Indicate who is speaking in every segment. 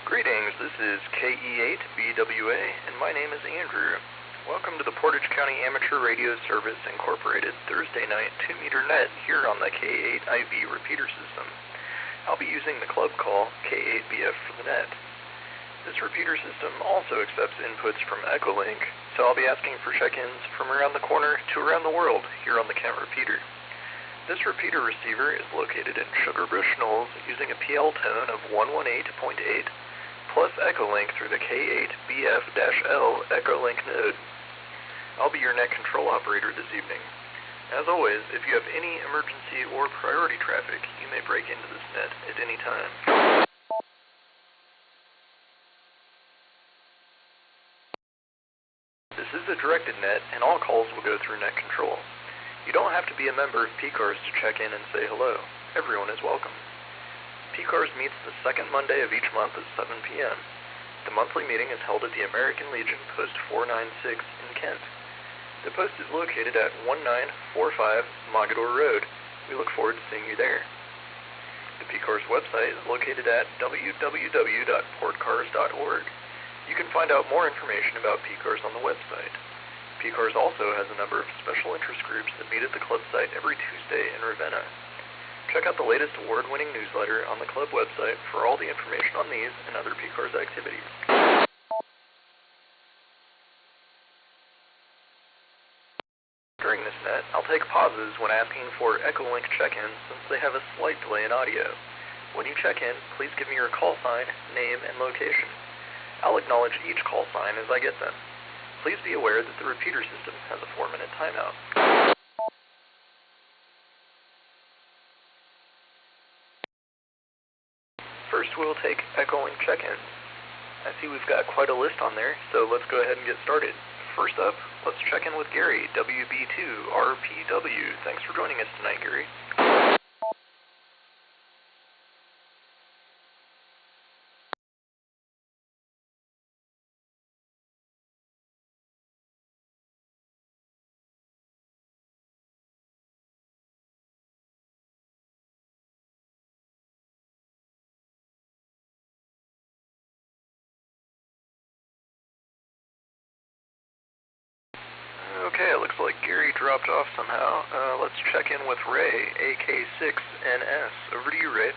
Speaker 1: Greetings, this is K8BWA, and my name is Andrew. Welcome to the Portage County Amateur Radio Service Incorporated Thursday night 2-meter net here on the K8IV repeater system. I'll be using the club call K8BF for the net. This repeater system also accepts inputs from EchoLink, so I'll be asking for check-ins from around the corner to around the world here on the Kent repeater. This repeater receiver is located in Sugarbush Knolls using a PL tone of 118.8 plus EchoLink through the K8BF-L EchoLink node. I'll be your net control operator this evening. As always, if you have any emergency or priority traffic, you may break into this net at any time. This is a directed net, and all calls will go through net control. You don't have to be a member of PCARS to check in and say hello. Everyone is welcome. PCARS meets the second Monday of each month at 7 p.m. The monthly meeting is held at the American Legion Post 496 in Kent. The post is located at 1945 Mogador Road. We look forward to seeing you there. The PCARS website is located at www.portcars.org. You can find out more information about PCARS on the website. PCARS also has a number of special interest groups that meet at the club site every Tuesday in Ravenna. Check out the latest award-winning newsletter on the club website for all the information on these and other PCARS activities. During this net, I'll take pauses when asking for EchoLink check-ins since they have a slight delay in audio. When you check in, please give me your call sign, name, and location. I'll acknowledge each call sign as I get them. Please be aware that the repeater system has a 4-minute timeout. First, we'll take EchoLink check-ins. I see we've got quite a list on there, so let's go ahead and get started. First up, let's check in with Gary, WB2RPW. Thanks for joining us tonight, Gary. Okay, it looks like Gary dropped off somehow. Let's check in with Ray, AK6NS. Over to you, Ray.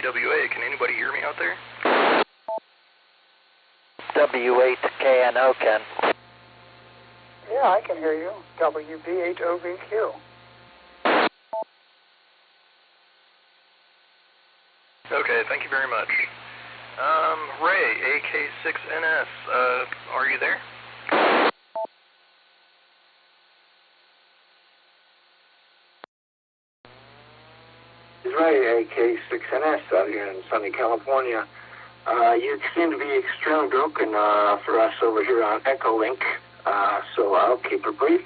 Speaker 1: TWA. Can anybody hear me out there?
Speaker 2: W8KNO, Ken.
Speaker 3: Yeah, I can hear you. WB8OVQ.
Speaker 1: Okay, thank you very much. Ray, AK6NS, are you there?
Speaker 4: Ray, AK6NS out here in sunny California. You seem to be extremely broken for us over here on EchoLink, so I'll keep it brief,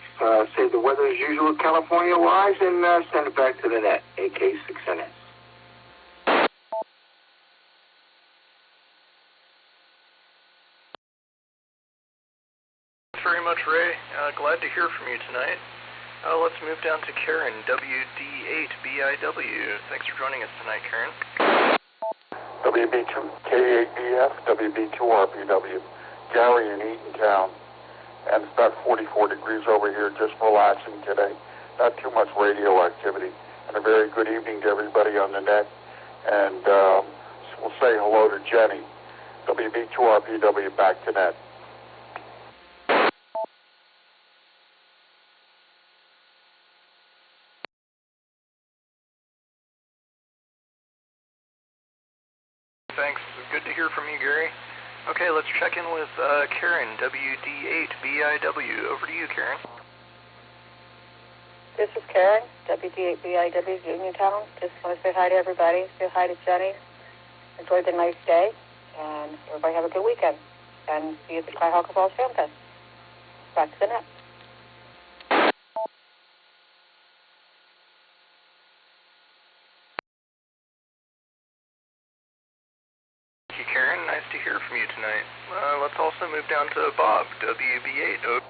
Speaker 4: say the weather as usual California-wise, and send it back to the net, AK6NS.
Speaker 1: Thanks very much, Ray. Glad to hear from you tonight. Let's move down to Karen, WD8BIW. Thanks for joining us tonight, Karen.
Speaker 5: WB2 K8BF, WB2RPW, Gary in Eatontown, and it's about 44 degrees over here, just relaxing today. Not too much radio activity, and a very good evening to everybody on the net, and we'll say hello to Jenny. WB2RPW, back to net.
Speaker 1: Thanks. Good to hear from you, Gary. Okay, let's check in with Karen, WD8BIW. Over to you, Karen.
Speaker 6: This is Karen, WD8BIW, Uniontown. Just want to say hi to everybody. Say hi to Jenny. Enjoy the nice day, and everybody have a good weekend. And see you at the Cuyahoga Falls Film Fest. Back to the net.
Speaker 1: Karen, nice to hear from you tonight. Let's also move down to Bob, WB8.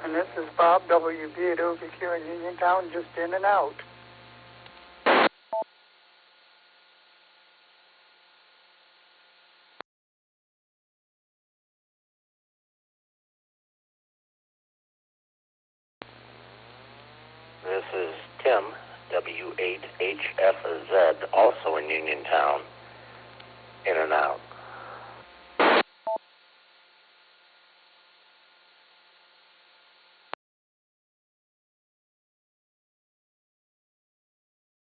Speaker 3: And this is Bob, WB8OVQ in Uniontown, just in and out.
Speaker 2: This is Tim, W8HFZ, also in Uniontown, in and out.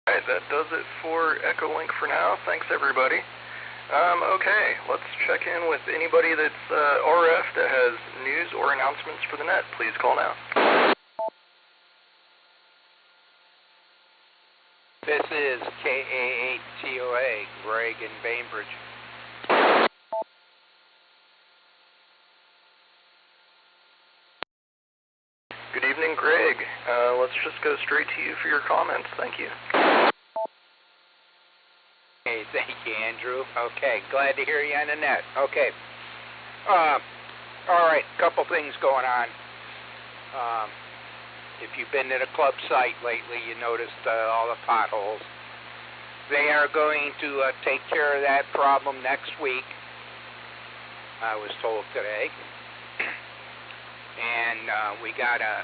Speaker 1: Alright, that does it for EchoLink for now. Thanks, everybody. Okay, let's check in with anybody that's RF that has news or announcements for the net. Please call now.
Speaker 7: This is K8BF Greg in Bainbridge.
Speaker 1: Good evening, Greg. Let's just go straight to you for your comments. Thank you.
Speaker 7: Hey, thank you, Andrew. Okay, glad to hear you on the net. Okay. All right, couple things going on. If you've been to the club site lately, you noticed all the potholes. They are going to take care of that problem next week, I was told today. And we got a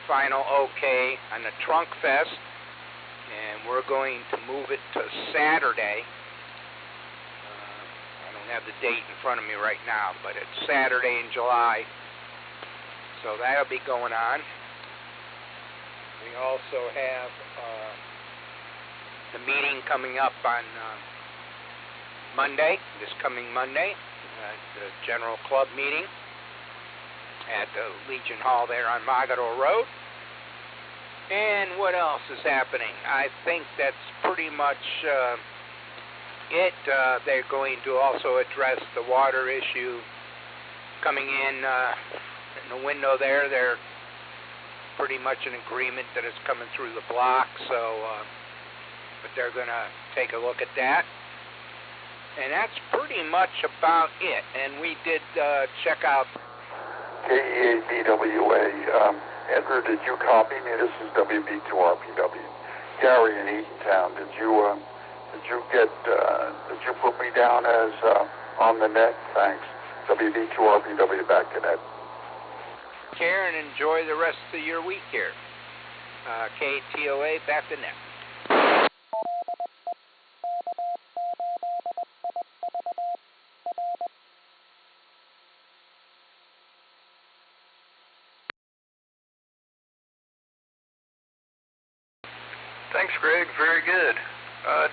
Speaker 7: final okay on the Trunk Fest, and we're going to move it to Saturday. I don't have the date in front of me right now, but it's Saturday in July. So that'll be going on. We also have the meeting coming up on Monday, this coming Monday, the General Club meeting at the Legion Hall there on Mogador Road. And what else is happening? I think that's pretty much it. They're going to also address the water issue coming in the window there. They're pretty much in agreement that it's coming through the block, so but they're going to take a look at that. And that's pretty much about it. And we did check out
Speaker 5: K8BWA. Andrew, did you copy me? This is WB2RPW. Gary in Eatontown, did you put me down as on the net? Thanks. WB2RPW, back to net.
Speaker 7: Karen, enjoy the rest of your week here. KTOA, back to net.
Speaker 1: Thanks, Greg. Very good.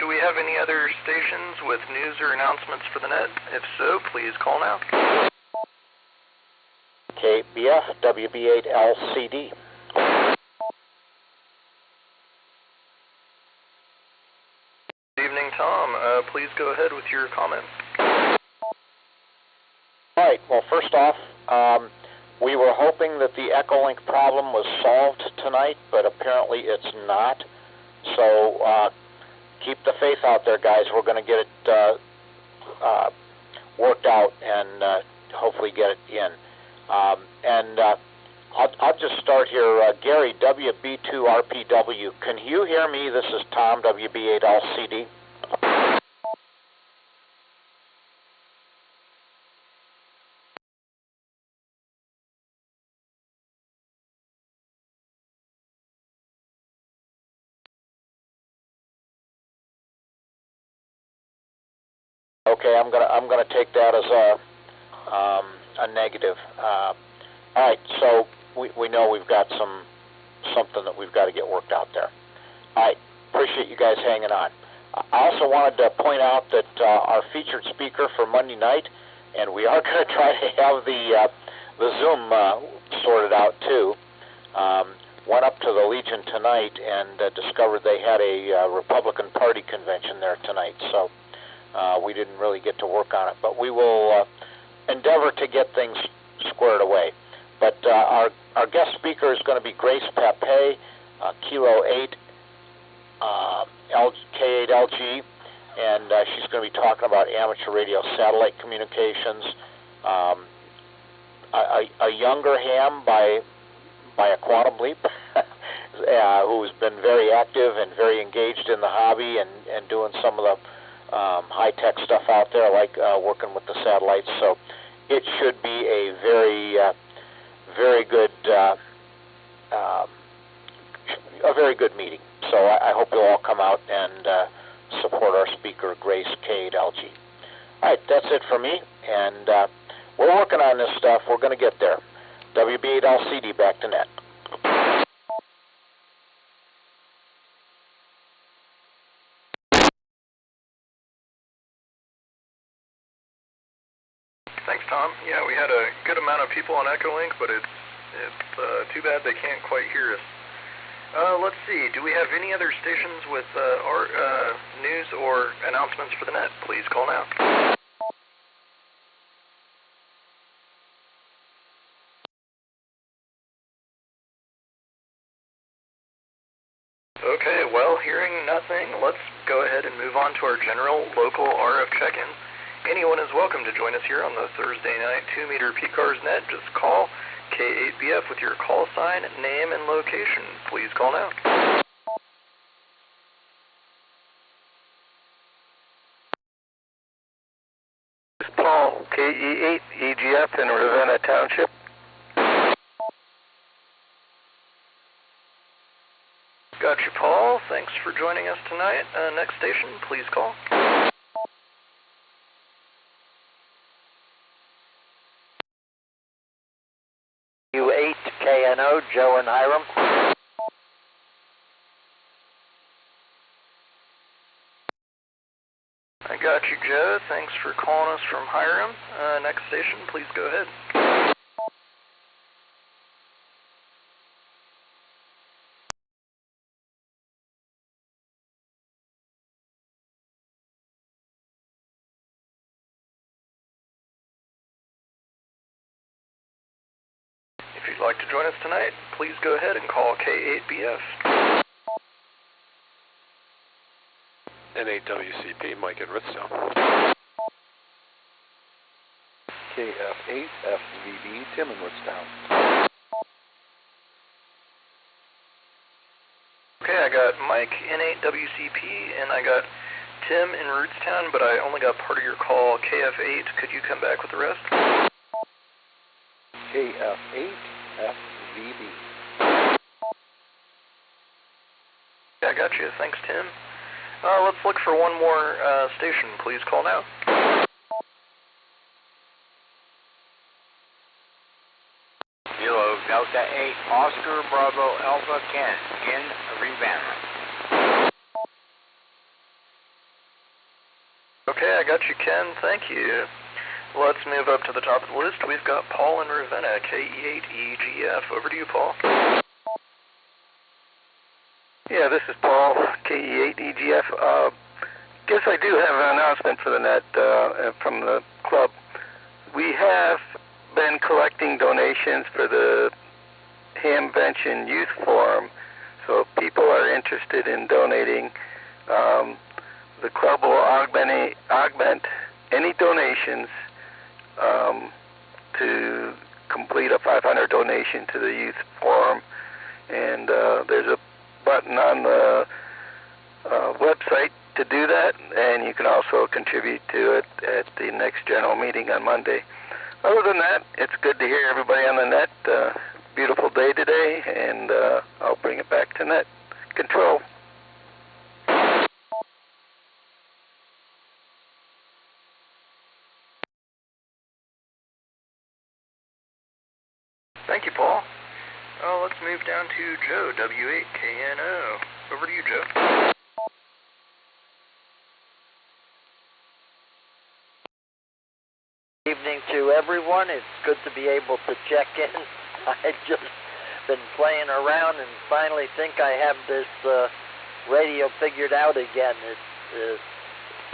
Speaker 1: Do we have any other stations with news or announcements for the net? If so, please call now.
Speaker 8: K8BF WB8LCD.
Speaker 1: Good evening, Tom. Please go ahead with your comment.
Speaker 8: All right. Well, first off, we were hoping that the EchoLink problem was solved tonight, but apparently it's not. So keep the faith out there, guys. We're going to get it worked out and hopefully get it in. I'll just start here. Gary, WB2RPW, can you hear me? This is Tom, WB8LCD. Okay, I'm gonna take that as a negative. All right, so we know we've got something that we've got to get worked out there. All right, appreciate you guys hanging on. I also wanted to point out that our featured speaker for Monday night, and we are going to try to have the Zoom sorted out too. Went up to the Legion tonight and discovered they had a Republican Party convention there tonight, so we didn't really get to work on it. But we will endeavor to get things squared away. But our guest speaker is going to be Grace Pape, Kilo 8, K8LG, and she's going to be talking about amateur radio satellite communications. A younger ham by a quantum leap, who's been very active and very engaged in the hobby and doing some of the high-tech stuff out there, like working with the satellites. So it should be a very good meeting. So I hope you'll all come out and support our speaker, Grace K8LG. All right, that's it for me, and we're working on this stuff. We're going to get there. WB8LCD, back to net.
Speaker 1: Thanks, Tom. Yeah, we had a good amount of people on EchoLink, but it's too bad they can't quite hear us. Let's see. Do we have any other stations with our news or announcements for the net? Please call now. Okay, well, hearing nothing, let's go ahead and move on to our general local RF check-in. Anyone is welcome to join us here on the Thursday night 2-meter PCARS net. Just call K8BF with your call sign, name, and location. Please call now.
Speaker 9: This is Paul, KE8EGF in Ravenna Township.
Speaker 1: Got you, Paul. Thanks for joining us tonight. Next station, please call.
Speaker 2: U8KNO, Joe and Hiram.
Speaker 1: I got you, Joe. Thanks for calling us from Hiram. Next station, please go ahead. If you'd like to join us tonight, please go ahead and call K8BF.
Speaker 10: N8WCP, Mike in Ritztown.
Speaker 9: KF8FVB, Tim in Woodstown.
Speaker 1: Okay, I got Mike, N8WCP, and I got Tim in Rootstown, but I only got part of your call, KF8. Could you come back with the rest?
Speaker 9: KF8FVB.
Speaker 1: Yeah, I got you. Thanks, Tim. Let's look for one more station. Please call now.
Speaker 7: Kilo Delta 8, Oscar Bravo Alpha Ken in Ravenna.
Speaker 1: Okay, I got you, Ken. Thank you. Let's move up to the top of the list. We've got Paul in Ravenna, K8BF. Over to you, Paul.
Speaker 9: Yeah, this is Paul, K8BF. Guess I do have an announcement for the net from the club. We have been collecting donations for the Hamvention Youth Forum, so if people are interested in donating, the club will augment any donations to complete a $500 donation to the Youth Forum, and there's a button on the website to do that, and you can also contribute to it at the next general meeting on Monday. Other than that, it's good to hear everybody on the net. Beautiful day today, and I'll bring it back to net control.
Speaker 1: Thank you, Paul. Let's move down to Joe, W8KNO. Over to you, Joe.
Speaker 11: Evening to everyone. It's good to be able to check in. I've just been playing around and finally think I have this radio figured out again.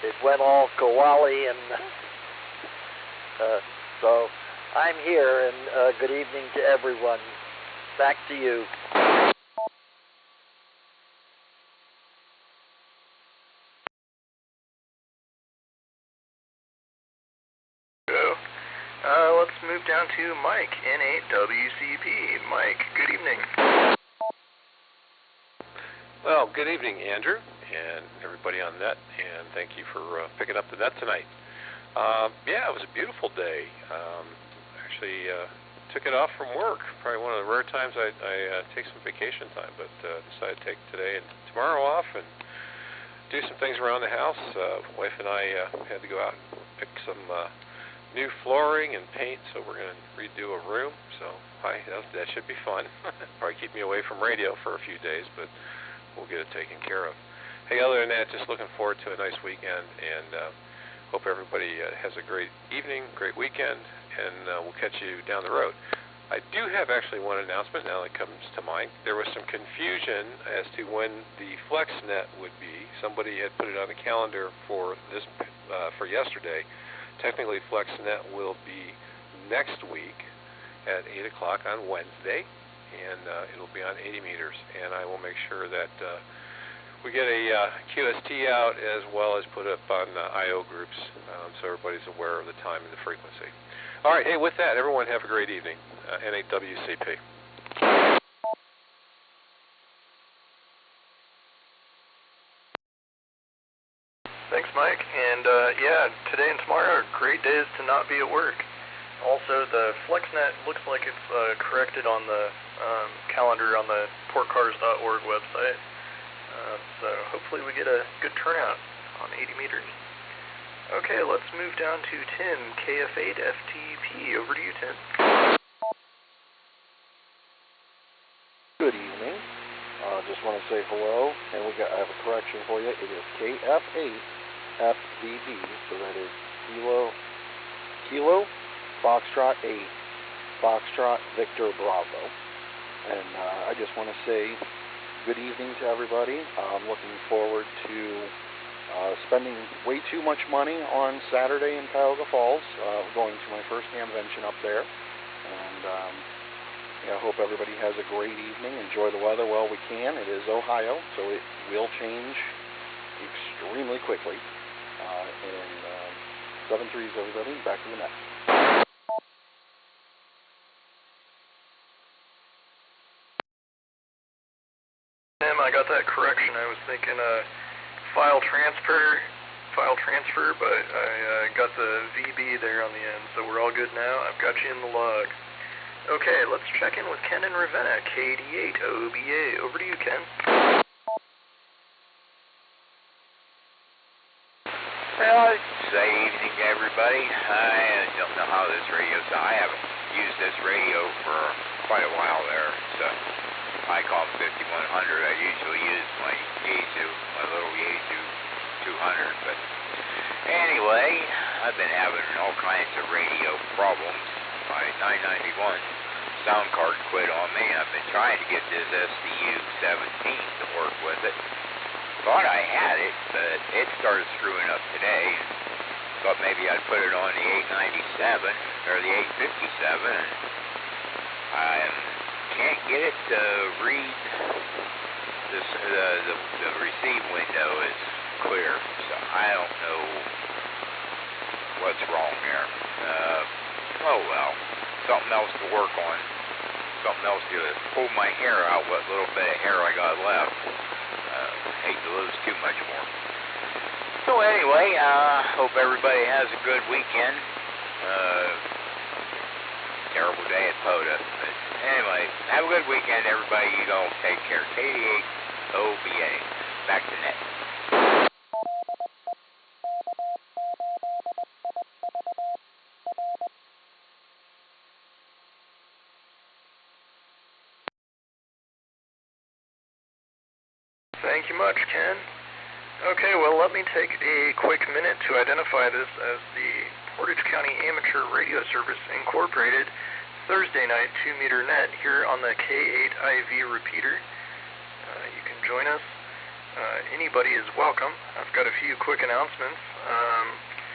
Speaker 11: It went all kawali, and so I'm here, and good evening to everyone. Back to you.
Speaker 1: Let's move down to Mike, N8WCP. Mike, good evening.
Speaker 10: Well, good evening, Andrew, and everybody on net, and thank you for picking up the net tonight. Yeah, it was a beautiful day. Actually, took it off from work. Probably one of the rare times I take some vacation time, but decided to take today and tomorrow off and do some things around the house. Wife and I had to go out and pick some new flooring and paint, so we're going to redo a room. So that should be fun. Probably keep me away from radio for a few days, but we'll get it taken care of. Hey, other than that, just looking forward to a nice weekend, and hope everybody has a great evening, great weekend, and we'll catch you down the road. I do have actually one announcement now that comes to mind. There was some confusion as to when the FlexNet would be. Somebody had put it on the calendar for yesterday. Technically, FlexNet will be next week at 8 o'clock on Wednesday, and it'll be on 80 meters. And I will make sure that we get a QST out as well as put up on I.O. groups so everybody's aware of the time and the frequency. All right, hey, with that, everyone have a great evening. N8WCP.
Speaker 1: Thanks, Mike. And yeah, today and tomorrow are great days to not be at work. Also, the FlexNet looks like it's corrected on the calendar on the PCARS.org website. So hopefully we get a good turnout on 80 meters. Okay, let's move down to Tim, KF8FTP. Over to you, Tim.
Speaker 12: Good evening. Just want to say hello, and I have a correction for you. It is KF8FVB, so that is Kilo Foxtrot 8 Foxtrot Victor Bravo. And I just want to say good evening to everybody. I'm looking forward to spending way too much money on Saturday in Cuyahoga Falls, going to my first Hamvention up there. And I hope everybody has a great evening. Enjoy the weather while we can. It is Ohio, so it will change extremely quickly. And 7-3s, everybody. Back to the net.
Speaker 1: Tim, I got that correction. I was thinking file transfer, but I got the VB there on the end, so we're all good now. I've got you in the log. Okay, let's check in with Ken in Ravenna, K8OBA. Over to you, Ken.
Speaker 7: Well, good evening, everybody. I don't know how this radio sounds. I haven't used this radio for quite a while there. It's I call it 5100. I usually use my Yaesu, my little Yaesu but anyway, I've been having all kinds of radio problems. My 991 sound card quit on me. I've been trying to get this SDU-17 to work with it. Thought I had it, but it started screwing up today. Thought maybe I'd put it on the 897 or the 857. I can't get it to read. The receive window is clear, so I don't know what's wrong there. Oh well, something else to work on. Something else to pull my hair out, what little bit of hair I got left. Hate to lose too much more. So anyway, hope everybody has a good weekend. Terrible day at POTA. But anyway, have a good weekend, everybody. You go take care. K8OBA. Back to net.
Speaker 1: Thank you much, Ken. Okay, well, let me take a quick minute to identify this as the Portage County Amateur Radio Service Incorporated Thursday night 2-meter net here on the K8IV repeater. You can join us. Anybody is welcome. I've got a few quick announcements.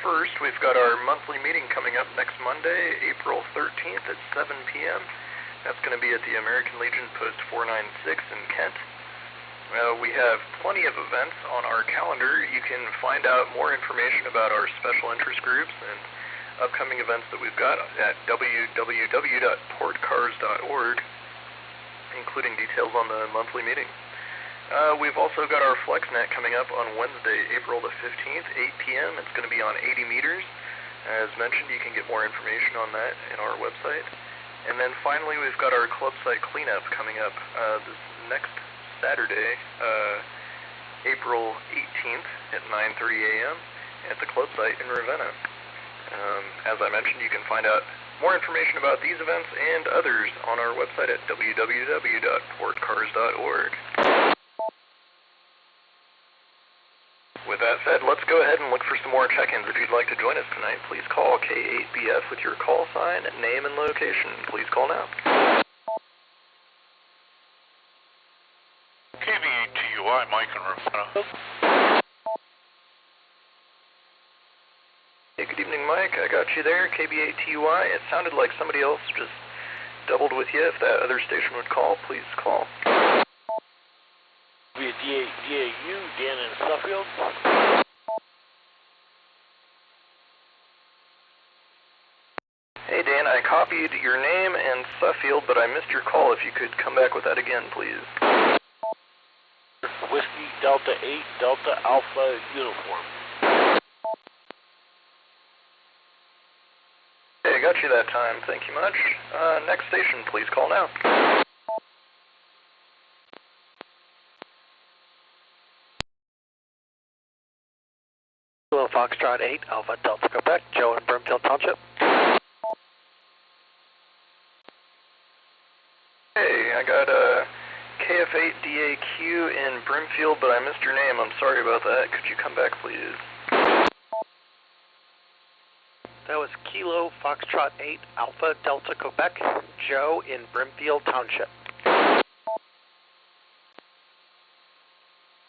Speaker 1: First, we've got our monthly meeting coming up next Monday, April 13th at 7 p.m. That's going to be at the American Legion Post 496 in Kent. We have plenty of events on our calendar. You can find out more information about our special interest groups and upcoming events that we've got at www.portcars.org, including details on the monthly meeting. We've also got our FlexNet coming up on Wednesday, April the 15th, 8 p.m. It's going to be on 80 meters. As mentioned, you can get more information on that in our website. And then finally, we've got our club site cleanup coming up this next Saturday, April 18th at 9:30 a.m. at the club site in Ravenna. As I mentioned, you can find out more information about these events and others on our website at www.portcars.org. With that said, let's go ahead and look for some more check-ins. If you'd like to join us tonight, please call K8BF with your call sign, name, and location. Please call now.
Speaker 13: KV8TUI, Mike in Ravenna.
Speaker 1: Hey, good evening, Mike. I got you there, KB8TUI. It sounded like somebody else just doubled with you. If that other station would call, please call.
Speaker 13: Be a DAU, Dan in Suffield.
Speaker 1: Hey, Dan, I copied your name and Suffield, but I missed your call. If you could come back with that again, please.
Speaker 13: Whiskey Delta 8 Delta Alpha Uniform.
Speaker 1: Hey, I got you that time. Thank you much. Next station, please call now.
Speaker 14: Hello, Foxtrot 8 Alpha Delta Quebec, Joe in Brimfield Township.
Speaker 1: Hey, I got KF8DAQ in Brimfield, but I missed your name. I'm sorry about that. Could you come back, please?
Speaker 14: That was Kilo Foxtrot 8 Alpha Delta Quebec, Joe in Brimfield Township.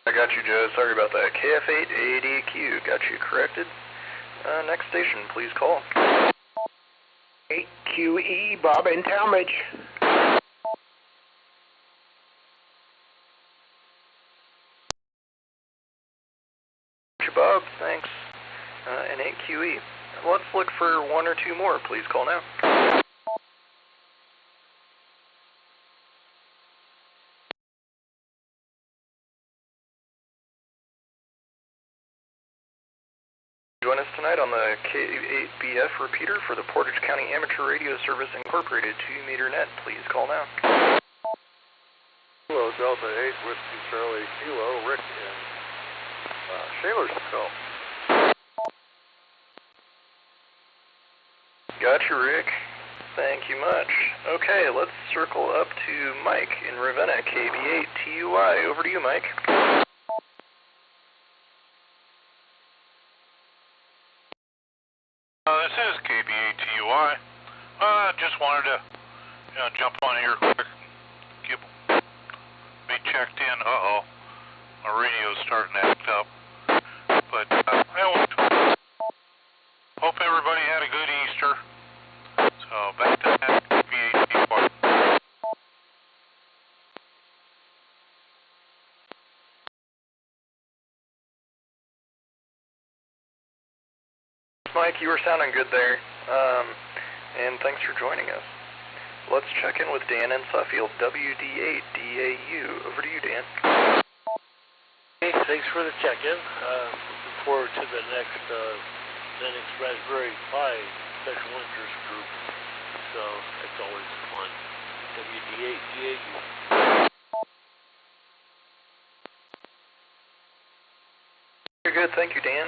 Speaker 1: I got you, Joe. Sorry about that. KF8ADQ. Got you corrected. Next station, please call.
Speaker 15: 8QE, Bob in Talmadge.
Speaker 1: Bob, thanks. And 8QE. Let's look for one or two more. Please call now. Join us tonight on the K8BF repeater for the Portage County Amateur Radio Service Incorporated 2-meter net. Please call now.
Speaker 5: Kilo Delta 8 Whiskey Charlie Kilo, Rick in Shalersville.
Speaker 1: Got you, Rick. Thank you much. Okay, let's circle up to Mike in Ravenna, KB8TUI. Over to you, Mike.
Speaker 16: just wanted to, jump on here quick, be checked in. My radio's starting to act up. But hope everybody had a good Easter. So back to that PhD part.
Speaker 1: Mike, you were sounding good there, and thanks for joining us. Let's check in with Dan in Suffield, WD8DAU. Over to you, Dan.
Speaker 13: Hey, thanks for the check-in. Looking forward to the next Linux Raspberry Pi special interest group. So it's always fun. WD8DAU.
Speaker 1: Very good, thank you, Dan.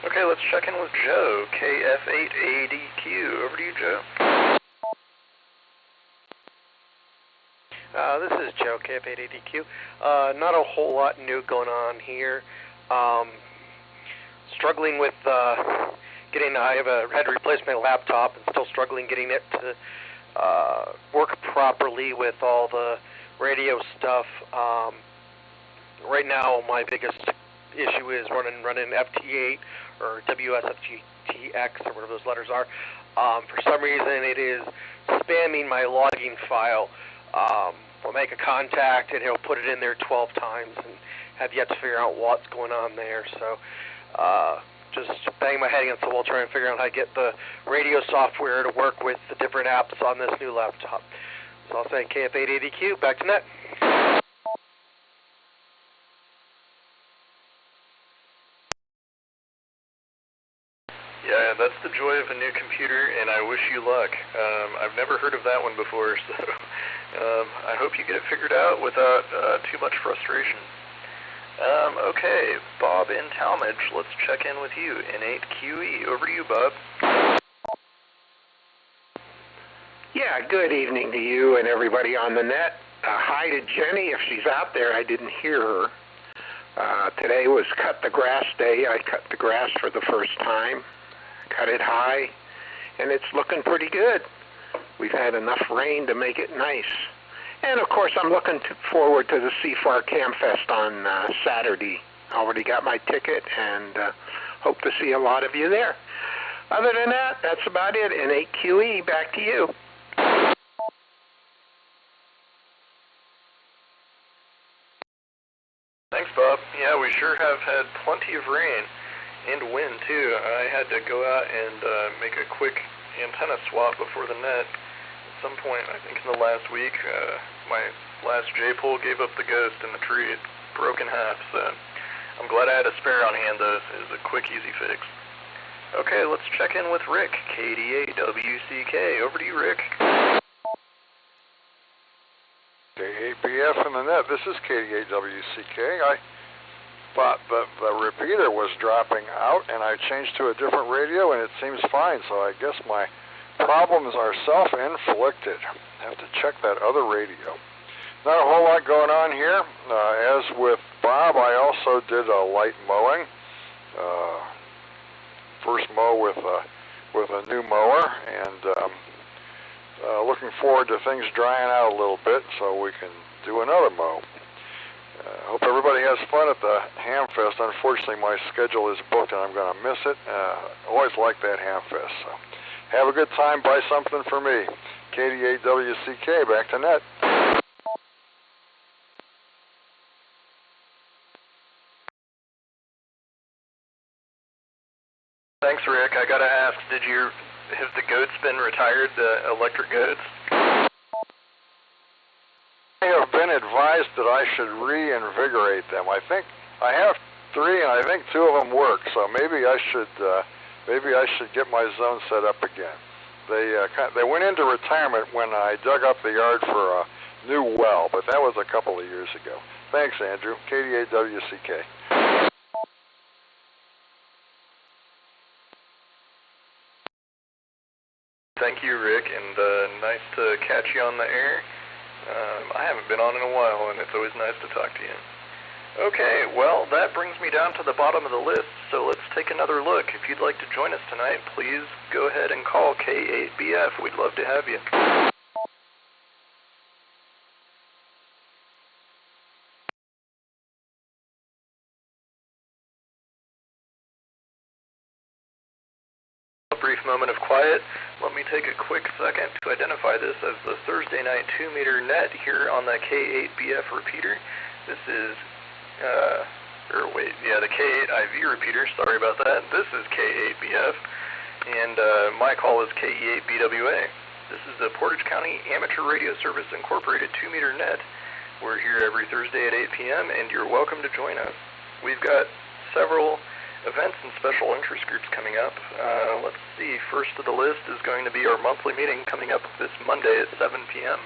Speaker 1: Okay, let's check in with Joe, KF8ADQ. Over to you, Joe.
Speaker 14: This is Joe, KF8ADQ. Not a whole lot new going on here. Struggling with getting, I had to replace my laptop and still struggling getting it to work properly with all the radio stuff. Right now, my biggest issue is running FT8 or WSFGTX or whatever those letters are. For some reason, it is spamming my logging file. I'll make a contact and he'll put it in there 12 times and have yet to figure out what's going on there. So just bang my head against the wall trying to figure out how to get the radio software to work with the different apps on this new laptop. So I'll say KF8ADQ, back to net.
Speaker 1: Yeah, that's the joy of a new computer, and I wish you luck. I've never heard of that one before, so I hope you get it figured out without too much frustration. Okay, Bob in Talmadge, let's check in with you, N8QE. Over to you, Bob.
Speaker 15: Yeah, good evening to you and everybody on the net. Hi to Jenny, if she's out there. I didn't hear her. Today was cut the grass day. I cut the grass for the first time. Cut it high, and it's looking pretty good. We've had enough rain to make it nice. And, of course, I'm looking forward to the CFAR Camfest on Saturday. I already got my ticket and hope to see a lot of you there. Other than that, that's about it. N8QE, back to you.
Speaker 1: Thanks, Bob. Yeah, we sure have had plenty of rain and wind, too. I had to go out and make a quick antenna swap before the net. At some point, I think in the last week, my last J-pole gave up the ghost in the tree. It broke in half, so I'm glad I had a spare on hand, though. It was a quick, easy fix. Okay, let's check in with Rick, K8WCK. Over to you, Rick.
Speaker 17: K8BF in the net. This is K8WCK. I thought that the repeater was dropping out, and I changed to a different radio, and it seems fine. So I guess my problems are self-inflicted. I have to check that other radio. Not a whole lot going on here. As with Bob, I also did a light mowing. First mow with a new mower, and looking forward to things drying out a little bit so we can do another mow. Hope everybody has fun at the Hamfest. Unfortunately, my schedule is booked and I'm going to miss it. Always like that Hamfest. So have a good time. Buy something for me. K8WCK, back to net.
Speaker 1: Thanks, Rick. I got to ask, have the goats been retired, the electric goats?
Speaker 17: I have been advised that I should reinvigorate them. I think I have 3, and I think 2 of them work. So maybe I should get my zone set up again. They went into retirement when I dug up the yard for a new well, but that was a couple of years ago. Thanks, Andrew. K8WCK.
Speaker 1: Thank you, Rick, and nice to catch you on the air. I haven't been on in a while, and it's always nice to talk to you. Okay, well, that brings me down to the bottom of the list, so let's take another look. If you'd like to join us tonight, please go ahead and call K8BF. We'd love to have you. A brief moment of quiet. Let me take a quick second to identify this as the Thursday night 2-meter net here on the K8BF repeater. This is, the K8IV repeater, sorry about that. This is K8BF, and my call is K8BWA. This is the Portage County Amateur Radio Service Incorporated 2-meter net. We're here every Thursday at 8 p.m., and you're welcome to join us. We've got several events and special interest groups coming up. Let's see, first of the list is going to be our monthly meeting coming up this Monday at 7 p.m.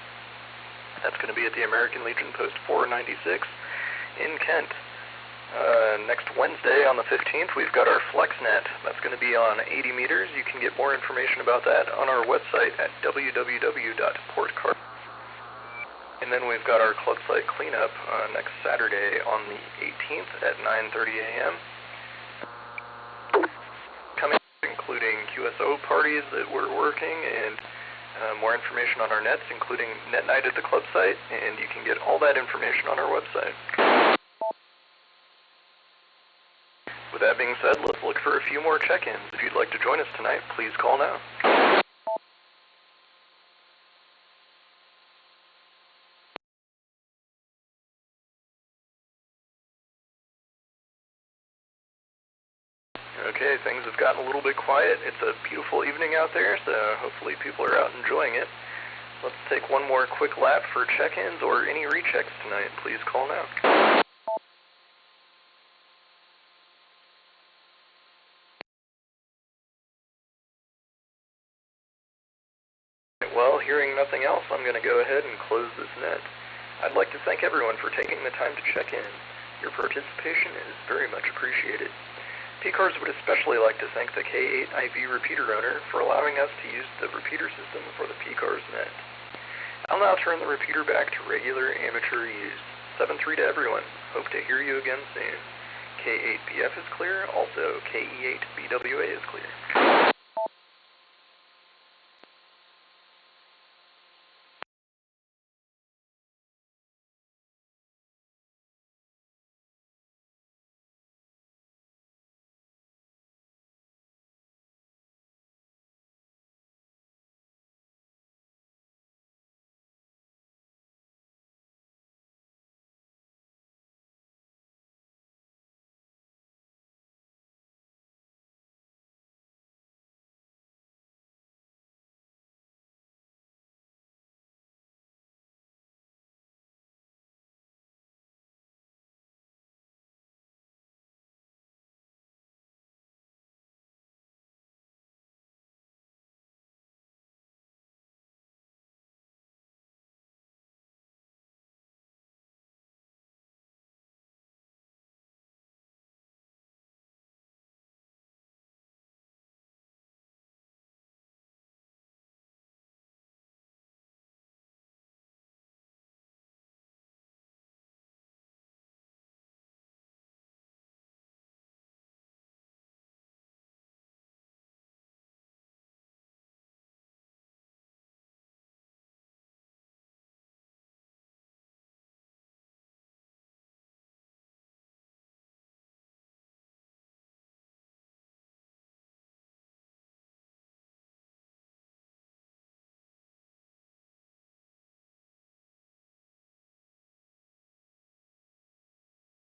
Speaker 1: That's going to be at the American Legion Post 496 in Kent. Next Wednesday on the 15th, we've got our FlexNet. That's going to be on 80 meters. You can get more information about that on our website at www.portcar. And then we've got our club site cleanup next Saturday on the 18th at 9:30 a.m. Coming, including QSO parties that we're working, and more information on our nets, including net night at the club site, and you can get all that information on our website. With that being said, let's look for a few more check-ins. If you'd like to join us tonight, please call now. Okay, things have gotten a little bit quiet. It's a beautiful evening out there, so hopefully people are out enjoying it. Let's take one more quick lap for check-ins or any rechecks tonight. Please call now. Well, hearing nothing else, I'm going to go ahead and close this net. I'd like to thank everyone for taking the time to check in. Your participation is very much appreciated. PCARS would especially like to thank the K8IV repeater owner for allowing us to use the repeater system for the PCARS net. I'll now turn the repeater back to regular amateur use. 7-3 to everyone. Hope to hear you again soon. K8BF is clear, also K8BWA is clear.